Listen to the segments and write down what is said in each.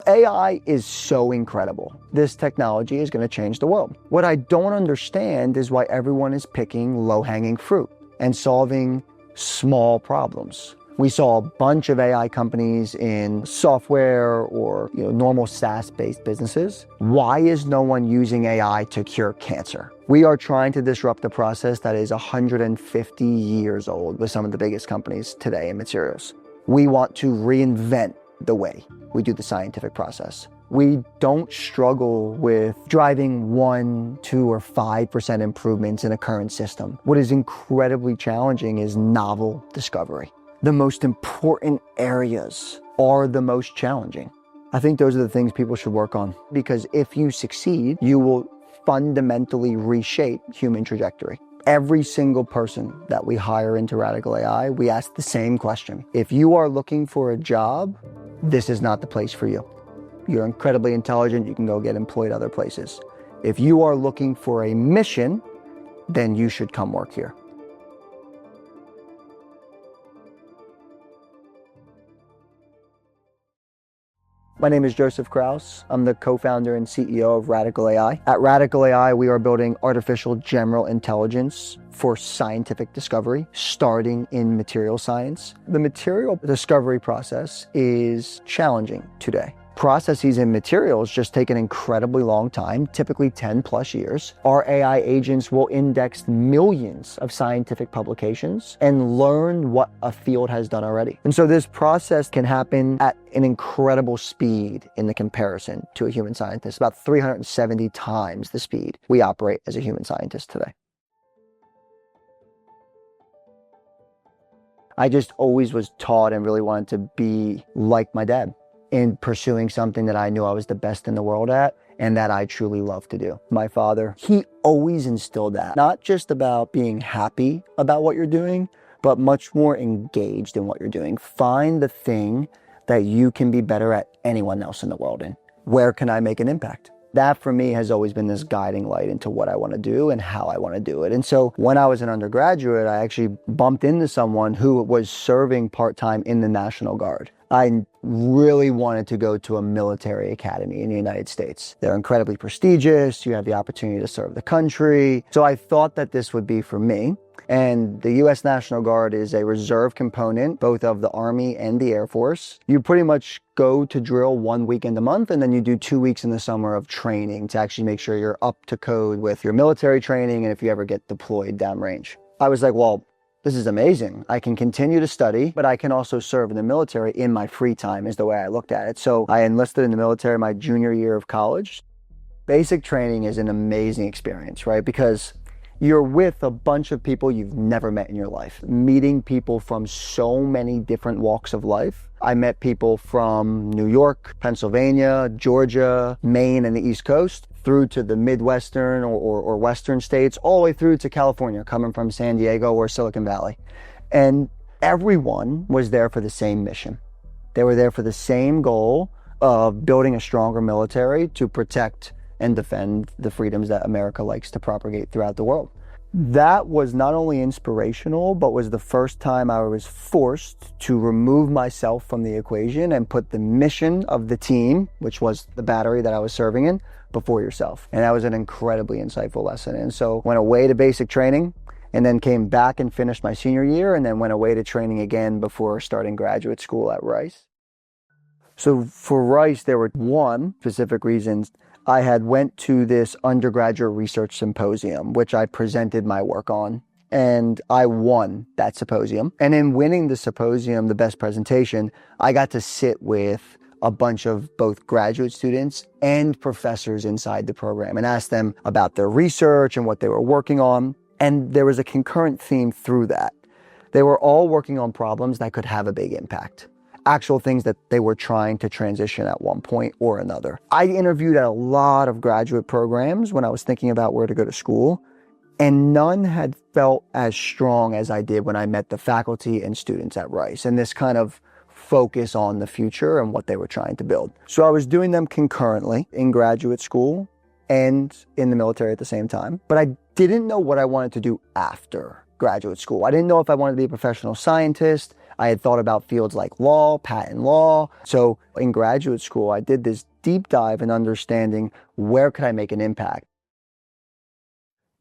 AI is so incredible. This technology is going to change the world. What I don't understand is why everyone is picking low-hanging fruit and solving small problems. We saw a bunch of AI companies in software or normal SaaS-based businesses. Why is no one using AI to cure cancer? We are trying to disrupt a process that is 150 years old with some of the biggest companies today in materials. We want to reinvent the way we do the scientific process. We don't struggle with driving 1%, 2%, or 5% improvements in a current system. What is incredibly challenging is novel discovery. The most important areas are the most challenging. I think those are the things people should work on, because if you succeed, you will fundamentally reshape human trajectory. Every single person that we hire into Radical AI, we ask the same question. If you are looking for a job, this is not the place for you. You're incredibly intelligent, you can go get employed other places. If you are looking for a mission, then you should come work here. My name is Joseph Krause. I'm the co-founder and CEO of Radical AI. At Radical AI, we are building artificial general intelligence for scientific discovery, starting in material science. The material discovery process is challenging today. Processes in materials just take an incredibly long time, typically 10 plus years. Our AI agents will index millions of scientific publications and learn what a field has done already. And so this process can happen at an incredible speed in the comparison to a human scientist, about 370 times the speed we operate as a human scientist today. I just always was taught and really wanted to be like my dad in pursuing something that I knew I was the best in the world at and that I truly love to do. My father, he always instilled that, not just about being happy about what you're doing, but much more engaged in what you're doing. Find the thing that you can be better at anyone else in the world in. Where can I make an impact? That for me has always been this guiding light into what I want to do and how I want to do it. And so when I was an undergraduate, I actually bumped into someone who was serving part-time in the National Guard. I really wanted to go to a military academy in the United States. They're incredibly prestigious. You have the opportunity to serve the country. So I thought that this would be for me. And the U.S. National Guard is a reserve component, both of the Army and the Air Force. You pretty much go to drill 1 weekend a month, and then you do 2 weeks in the summer of training to actually make sure you're up to code with your military training and if you ever get deployed downrange. I was like, well, this is amazing. I can continue to study, but I can also serve in the military in my free time is the way I looked at it. So I enlisted in the military my junior year of college. Basic training is an amazing experience, right? Because you're with a bunch of people you've never met in your life, meeting people from so many different walks of life. I met people from New York, Pennsylvania, Georgia, Maine, and the East Coast, through to the Midwestern or Western states, all the way through to California, coming from San Diego or Silicon Valley. And everyone was there for the same mission. They were there for the same goal of building a stronger military to protect and defend the freedoms that America likes to propagate throughout the world. That was not only inspirational, but was the first time I was forced to remove myself from the equation and put the mission of the team, which was the battery that I was serving in, before yourself. And that was an incredibly insightful lesson. And so went away to basic training and then came back and finished my senior year and then went away to training again before starting graduate school at Rice. So for Rice, there were one specific reasons. I had went to this undergraduate research symposium, which I presented my work on, and I won that symposium. And in winning the symposium, the best presentation, I got to sit with a bunch of both graduate students and professors inside the program and ask them about their research and what they were working on. And there was a concurrent theme through that. They were all working on problems that could have a big impact. Actual things that they were trying to transition at one point or another. I interviewed at a lot of graduate programs when I was thinking about where to go to school, and none had felt as strong as I did when I met the faculty and students at Rice, and this kind of focus on the future and what they were trying to build. So I was doing them concurrently in graduate school and in the military at the same time, but I didn't know what I wanted to do after graduate school. I didn't know if I wanted to be a professional scientist. I had thought about fields like law, patent law. So in graduate school, I did this deep dive in understanding where could I make an impact.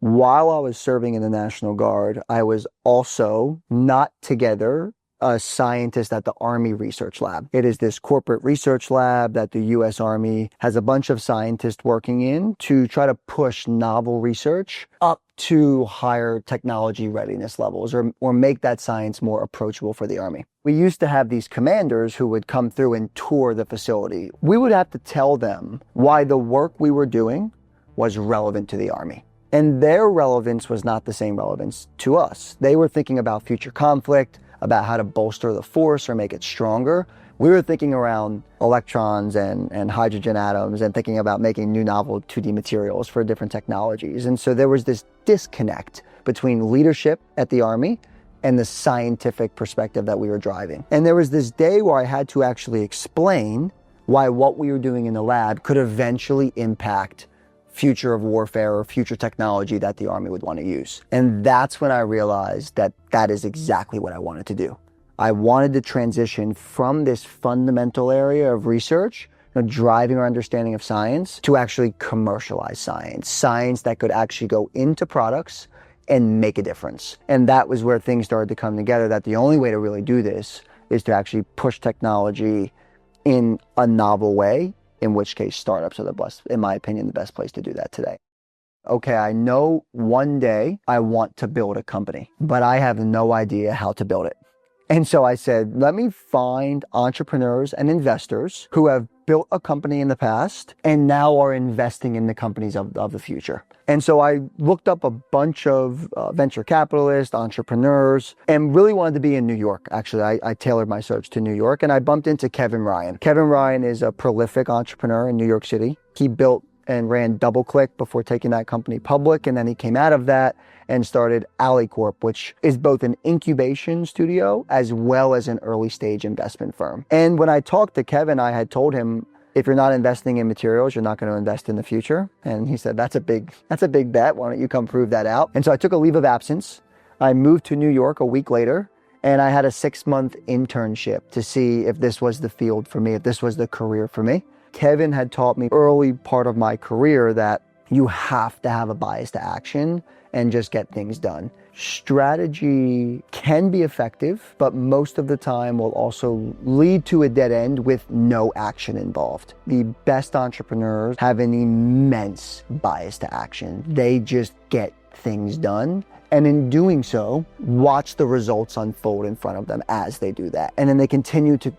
While I was serving in the National Guard, I was also not together a scientist at the Army Research Lab. It is this corporate research lab that the U.S. Army has a bunch of scientists working in to try to push novel research up to higher technology readiness levels or make that science more approachable for the Army. We used to have these commanders who would come through and tour the facility. We would have to tell them why the work we were doing was relevant to the Army. And their relevance was not the same relevance to us. They were thinking about future conflict, about how to bolster the force or make it stronger. We were thinking around electrons and hydrogen atoms and thinking about making new novel 2D materials for different technologies. And so there was this disconnect between leadership at the Army and the scientific perspective that we were driving. And there was this day where I had to actually explain why what we were doing in the lab could eventually impact future of warfare or future technology that the Army would want to use. And that's when I realized that that is exactly what I wanted to do. I wanted to transition from this fundamental area of research, driving our understanding of science, to actually commercialize science, science that could actually go into products and make a difference. And that was where things started to come together, that the only way to really do this is to actually push technology in a novel way, in which case startups are the best, in my opinion, the best place to do that today. Okay, I know one day I want to build a company, but I have no idea how to build it. And so I said, let me find entrepreneurs and investors who have built a company in the past and now are investing in the companies of the future. And so I looked up a bunch of venture capitalists, entrepreneurs, and really wanted to be in New York. Actually, I tailored my search to New York, and I bumped into Kevin Ryan. Kevin Ryan is a prolific entrepreneur in New York City. He built and ran DoubleClick before taking that company public, and then he came out of that and started AliCorp, which is both an incubation studio as well as an early stage investment firm. And when I talked to Kevin, I had told him, if you're not investing in materials, you're not going to invest in the future. And he said, that's a big bet. Why don't you come prove that out? And so I took a leave of absence. I moved to New York a week later, and I had a 6-month internship to see if this was the field for me, if this was the career for me. Kevin had taught me early part of my career that you have to have a bias to action and just get things done. Strategy can be effective, but most of the time will also lead to a dead end with no action involved. The best entrepreneurs have an immense bias to action. They just get things done. And in doing so, watch the results unfold in front of them as they do that. And then they continue to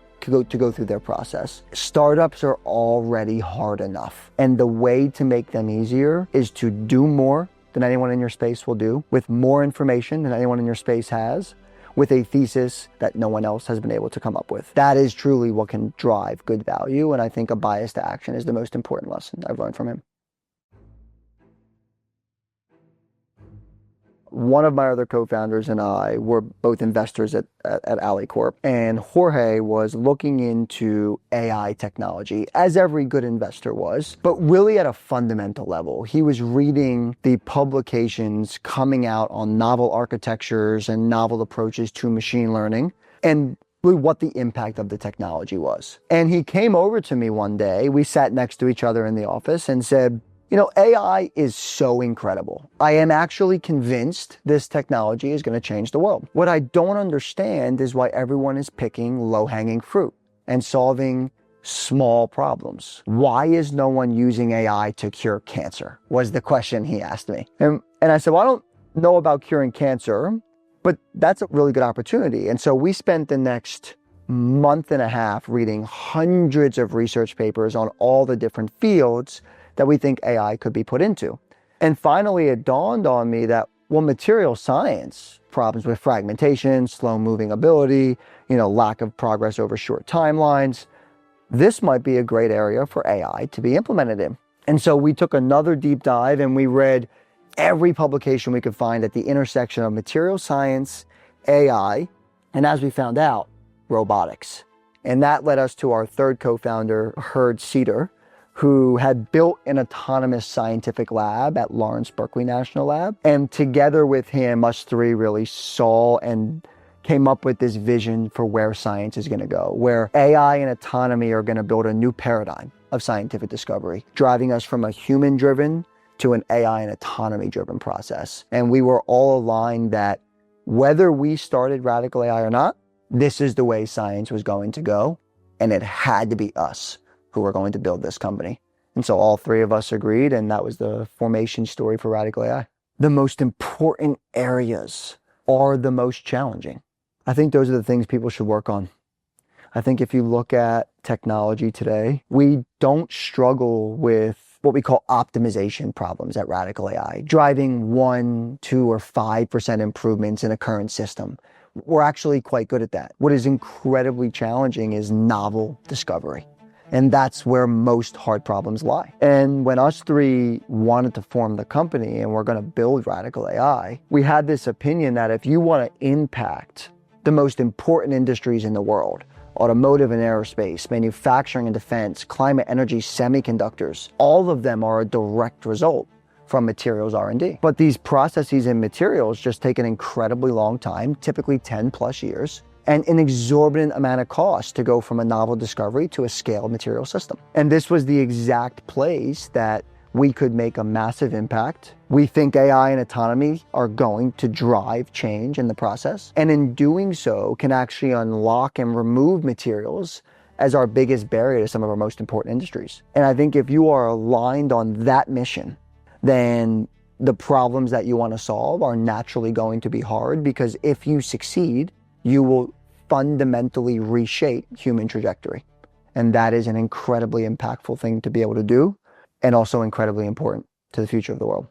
go through their process. Startups are already hard enough. And the way to make them easier is to do more than anyone in your space will do, with more information than anyone in your space has, with a thesis that no one else has been able to come up with. That is truly what can drive good value. And I think a bias to action is the most important lesson I've learned from him. One of my other co-founders and I were both investors at AliCorp, and Jorge was looking into AI technology, as every good investor was, but really at a fundamental level. He was reading the publications coming out on novel architectures and novel approaches to machine learning, and really what the impact of the technology was. And he came over to me one day, we sat next to each other in the office, and said, AI is so incredible. I am actually convinced this technology is going to change the world. What I don't understand is why everyone is picking low-hanging fruit and solving small problems. Why is no one using AI to cure cancer? Was the question he asked me. And I said, well, I don't know about curing cancer, but that's a really good opportunity. And so we spent the next month and a half reading hundreds of research papers on all the different fields that we think AI could be put into. And finally, it dawned on me that, material science, problems with fragmentation, slow moving ability, lack of progress over short timelines, this might be a great area for AI to be implemented in. And so we took another deep dive and we read every publication we could find at the intersection of material science, AI, and as we found out, robotics. And that led us to our third co-founder, Herd Cedar, who had built an autonomous scientific lab at Lawrence Berkeley National Lab. And together with him, us three really saw and came up with this vision for where science is going to go, where AI and autonomy are going to build a new paradigm of scientific discovery, driving us from a human-driven to an AI and autonomy-driven process. And we were all aligned that whether we started Radical AI or not, this is the way science was going to go, and it had to be us who were going to build this company. And so all three of us agreed, and that was the formation story for Radical AI. The most important areas are the most challenging. I think those are the things people should work on. I think if you look at technology today, we don't struggle with what we call optimization problems at Radical AI, driving 1, 2, or 5% improvements in a current system. We're actually quite good at that. What is incredibly challenging is novel discovery. And that's where most hard problems lie. And when us three wanted to form the company and we're going to build Radical AI, we had this opinion that if you want to impact the most important industries in the world, automotive and aerospace, manufacturing and defense, climate, energy, semiconductors, all of them are a direct result from materials R&D. But these processes and materials just take an incredibly long time, typically 10 plus years, and an exorbitant amount of cost to go from a novel discovery to a scaled material system. And this was the exact place that we could make a massive impact. We think AI and autonomy are going to drive change in the process. And in doing so, can actually unlock and remove materials as our biggest barrier to some of our most important industries. And I think if you are aligned on that mission, then the problems that you want to solve are naturally going to be hard, because if you succeed, you will fundamentally reshape human trajectory. And that is an incredibly impactful thing to be able to do, and also incredibly important to the future of the world.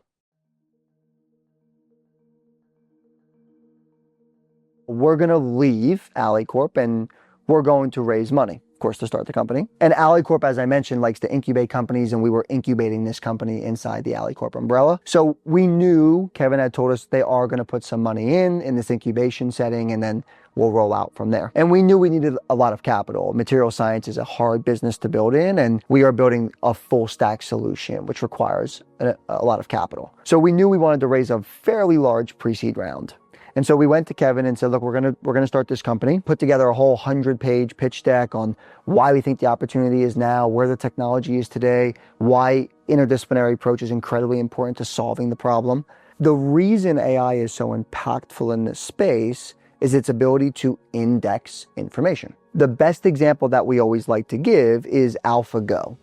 We're going to leave AliCorp and we're going to raise money, of course, to start the company. And AliCorp, as I mentioned, likes to incubate companies, and we were incubating this company inside the AliCorp umbrella. So we knew, Kevin had told us, they are going to put some money in this incubation setting, and then we'll roll out from there. And we knew we needed a lot of capital. Material science is a hard business to build in, and we are building a full stack solution, which requires a lot of capital. So we knew we wanted to raise a fairly large pre-seed round. And so we went to Kevin and said, look, we're gonna start this company, put together a whole 100-page pitch deck on why we think the opportunity is now, where the technology is today, why interdisciplinary approach is incredibly important to solving the problem. The reason AI is so impactful in this space is its ability to index information. The best example that we always like to give is AlphaGo.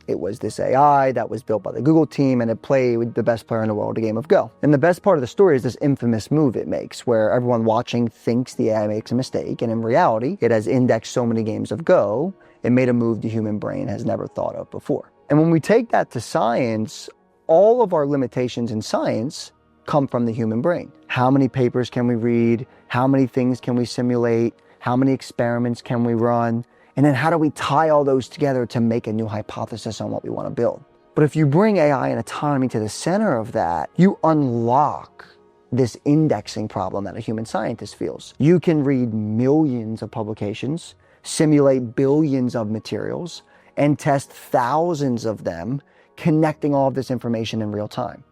It was this AI that was built by the Google team, and it played with the best player in the world a game of Go. And the best part of the story is this infamous move it makes, where everyone watching thinks the AI makes a mistake, and in reality, it has indexed so many games of Go, it made a move the human brain has never thought of before. And when we take that to science, all of our limitations in science come from the human brain. How many papers can we read? How many things can we simulate? How many experiments can we run? And then how do we tie all those together to make a new hypothesis on what we want to build? But if you bring AI and autonomy to the center of that, you unlock this indexing problem that a human scientist feels. You can read millions of publications, simulate billions of materials, and test thousands of them, connecting all of this information in real time.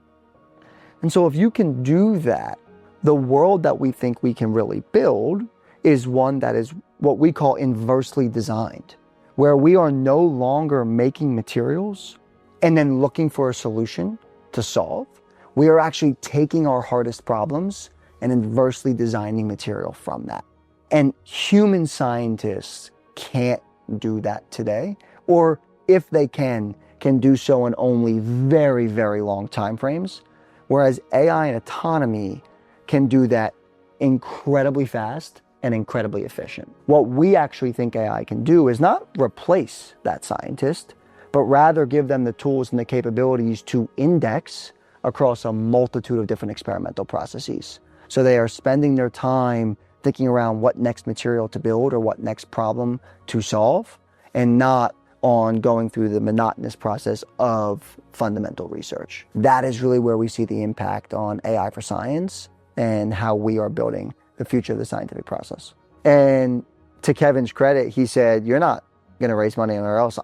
And so if you can do that, the world that we think we can really build is one that is what we call inversely designed, where we are no longer making materials and then looking for a solution to solve. We are actually taking our hardest problems and inversely designing material from that. And human scientists can't do that today, or if they can do so in only very, very long time frames, whereas AI and autonomy can do that incredibly fast and incredibly efficient. What we actually think AI can do is not replace that scientist, but rather give them the tools and the capabilities to index across a multitude of different experimental processes. So they are spending their time thinking around what next material to build or what next problem to solve, and not on going through the monotonous process of fundamental research. That is really where we see the impact on AI for science and how we are building the future of the scientific process. And to Kevin's credit, he said, you're not going to raise money anywhere else.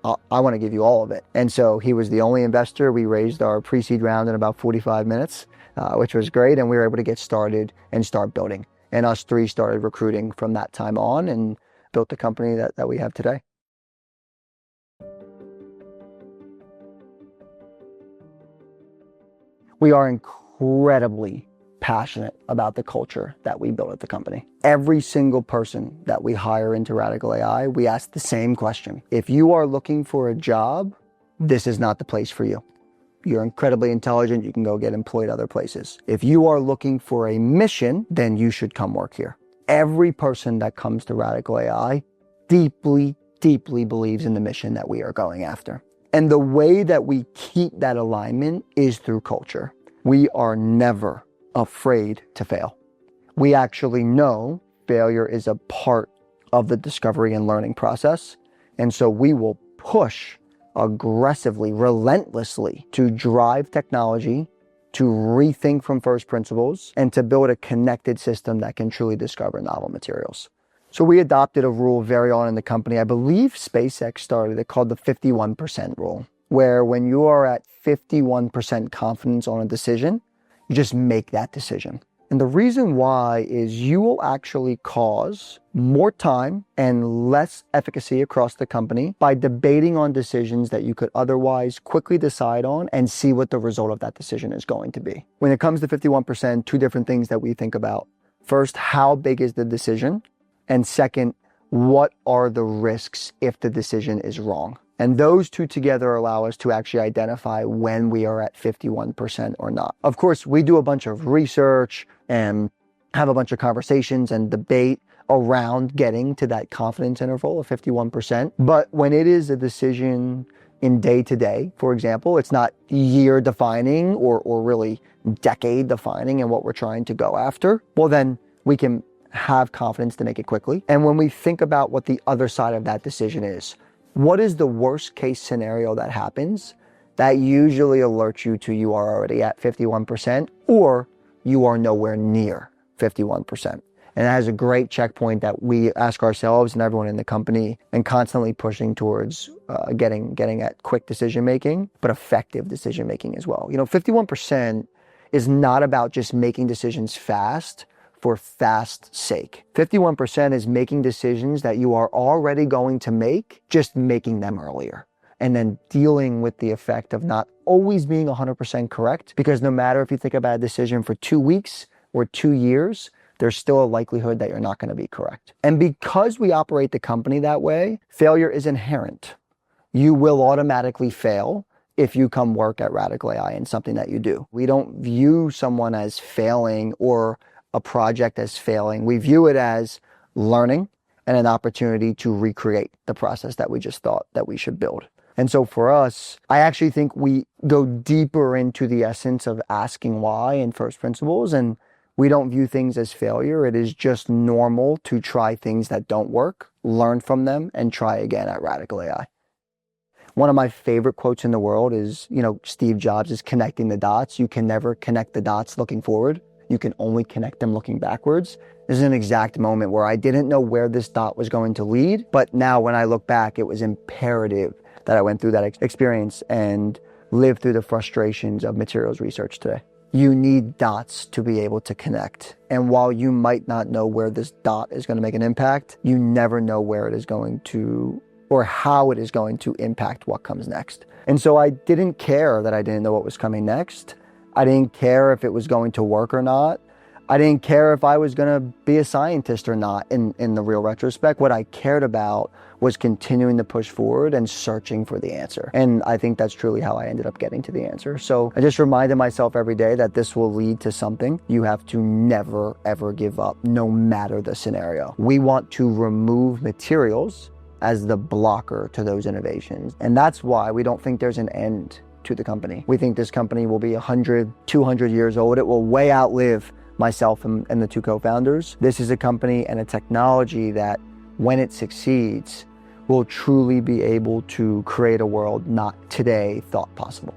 I want to give you all of it. And so he was the only investor. We raised our pre-seed round in about 45 minutes, which was great. And we were able to get started and start building. And us three started recruiting from that time on and built the company that we have today. We are incredibly passionate about the culture that we built at the company. Every single person that we hire into Radical AI, we ask the same question. If you are looking for a job, this is not the place for you. You're incredibly intelligent, you can go get employed other places. If you are looking for a mission, then you should come work here. Every person that comes to Radical AI deeply, deeply believes in the mission that we are going after. And the way that we keep that alignment is through culture. We are never afraid to fail. We actually know failure is a part of the discovery and learning process. And so we will push aggressively, relentlessly to drive technology, to rethink from first principles, and to build a connected system that can truly discover novel materials. So we adopted a rule very on in the company. I believe SpaceX started it called the 51% rule, where when you are at 51% confidence on a decision, you just make that decision. And the reason why is you will actually cause more time and less efficacy across the company by debating on decisions that you could otherwise quickly decide on and see what the result of that decision is going to be. When it comes to 51%, two different things that we think about. First, how big is the decision? And second, what are the risks if the decision is wrong? And those two together allow us to actually identify when we are at 51% or not. Of course, we do a bunch of research and have a bunch of conversations and debate around getting to that confidence interval of 51%. But when it is a decision in day to day, for example, it's not year defining or really decade defining in what we're trying to go after, well, then we can have confidence to make it quickly. And when we think about what the other side of that decision is, what is the worst case scenario that happens? That usually alerts you to you are already at 51% or you are nowhere near 51%. And that is a great checkpoint that we ask ourselves and everyone in the company and constantly pushing towards getting at quick decision making, but effective decision making as well. 51% is not about just making decisions fast for fast sake. 51% is making decisions that you are already going to make, just making them earlier. And then dealing with the effect of not always being 100% correct, because no matter if you think about a decision for 2 weeks or 2 years, there's still a likelihood that you're not going to be correct. And because we operate the company that way, failure is inherent. You will automatically fail if you come work at Radical AI in something that you do. We don't view someone as failing or a project as failing. We view it as learning and an opportunity to recreate the process that we just thought that we should build. And so for us, I actually think we go deeper into the essence of asking why in first principles, and we don't view things as failure. It is just normal to try things that don't work, learn from them, and try again at Radical AI. One of my favorite quotes in the world is, Steve Jobs is connecting the dots. You can never connect the dots looking forward. You can only connect them looking backwards. This is an exact moment where I didn't know where this dot was going to lead, but now when I look back, it was imperative that I went through that experience and lived through the frustrations of materials research today. You need dots to be able to connect. And while you might not know where this dot is going to make an impact, you never know where it is going to or how it is going to impact what comes next. And so I didn't care that I didn't know what was coming next. I didn't care if it was going to work or not. I didn't care if I was going to be a scientist or not in the real retrospect. What I cared about was continuing to push forward and searching for the answer. And I think that's truly how I ended up getting to the answer. So I just reminded myself every day that this will lead to something. You have to never, ever give up, no matter the scenario. We want to remove materials as the blocker to those innovations. And that's why we don't think there's an end to the company. We think this company will be 100, 200 years old. It will way outlive myself and the two co-founders. This is a company and a technology that, when it succeeds, will truly be able to create a world not today thought possible.